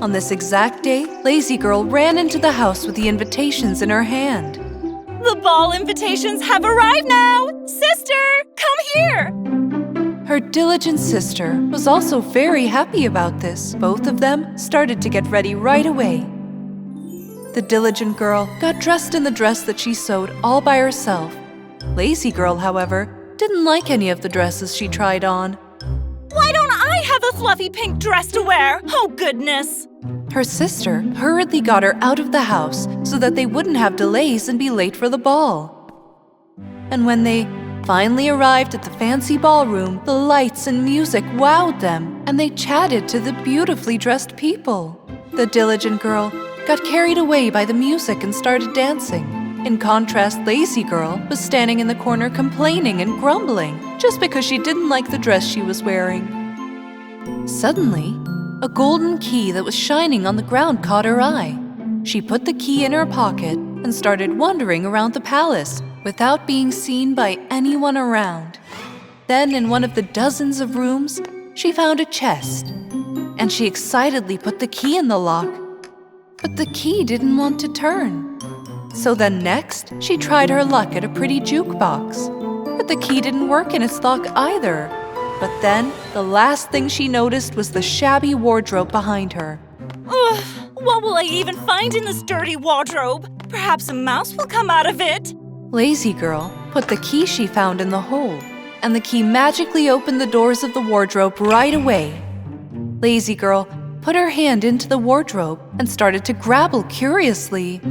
On this exact day, Lazy Girl ran into the house with the invitations in her hand. The ball invitations have arrived now! Sister, come here! Her diligent sister was also very happy about this. Both of them started to get ready right away. The diligent girl got dressed in the dress that she sewed all by herself. Lazy Girl, however, didn't like any of the dresses she tried on. Why don't I have a fluffy pink dress to wear? Oh, goodness! Her sister hurriedly got her out of the house so that they wouldn't have delays and be late for the ball. And when they finally arrived at the fancy ballroom, the lights and music wowed them, and they chatted to the beautifully dressed people. The diligent girl got carried away by the music and started dancing. In contrast, Lazy Girl was standing in the corner complaining and grumbling just because she didn't like the dress she was wearing. Suddenly, a golden key that was shining on the ground caught her eye. She put the key in her pocket and started wandering around the palace without being seen by anyone around. Then, in one of the dozens of rooms, she found a chest, and she excitedly put the key in the lock. But the key didn't want to turn. So then next, she tried her luck at a pretty jukebox, but the key didn't work in its lock either. But then, the last thing she noticed was the shabby wardrobe behind her. Ugh, what will I even find in this dirty wardrobe? Perhaps a mouse will come out of it. Lazy Girl put the key she found in the hole, and the key magically opened the doors of the wardrobe right away. Lazy Girl put her hand into the wardrobe and started to grabble curiously.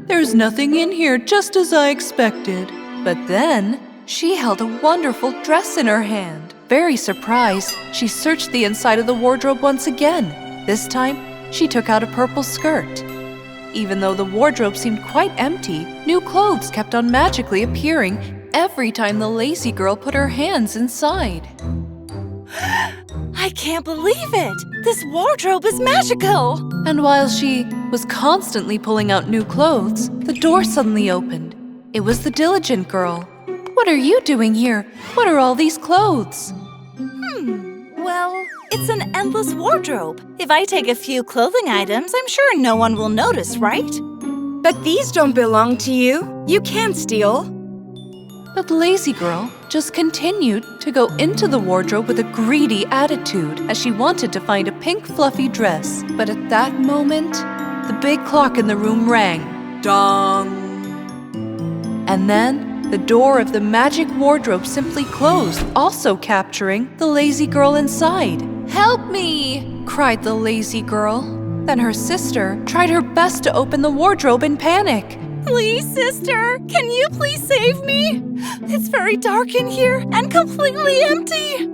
There's nothing in here, just as I expected. But then, she held a wonderful dress in her hand. Very surprised, she searched the inside of the wardrobe once again. This time, she took out a purple skirt. Even though the wardrobe seemed quite empty, new clothes kept on magically appearing every time the Lazy Girl put her hands inside. I can't believe it! This wardrobe is magical! And while she was constantly pulling out new clothes, the door suddenly opened. It was the diligent girl. What are you doing here? What are all these clothes? Well, it's an endless wardrobe. If I take a few clothing items, I'm sure no one will notice, right? But these don't belong to you. You can't steal. But Lazy Girl just continued to go into the wardrobe with a greedy attitude as she wanted to find a pink fluffy dress. But at that moment, the big clock in the room rang. Dong! And then, the door of the magic wardrobe simply closed, also capturing the Lazy Girl inside. "Help me!" cried the Lazy Girl. Then her sister tried her best to open the wardrobe in panic. Please, sister, can you please save me? It's very dark in here and completely empty.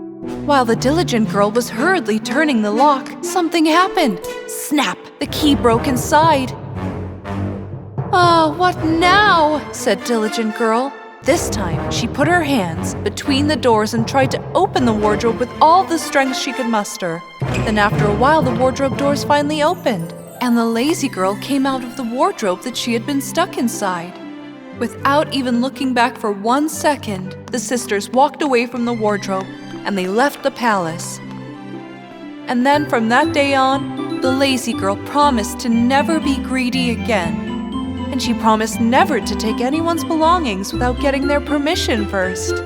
While the diligent girl was hurriedly turning the lock, something happened. Snap! The key broke inside. "Oh, what now?" said Diligent Girl. This time, she put her hands between the doors and tried to open the wardrobe with all the strength she could muster. Then after a while, the wardrobe doors finally opened, and the Lazy Girl came out of the wardrobe that she had been stuck inside. Without even looking back for 1 second, the sisters walked away from the wardrobe, and they left the palace. And then from that day on, the Lazy Girl promised to never be greedy again. And she promised never to take anyone's belongings without getting their permission first.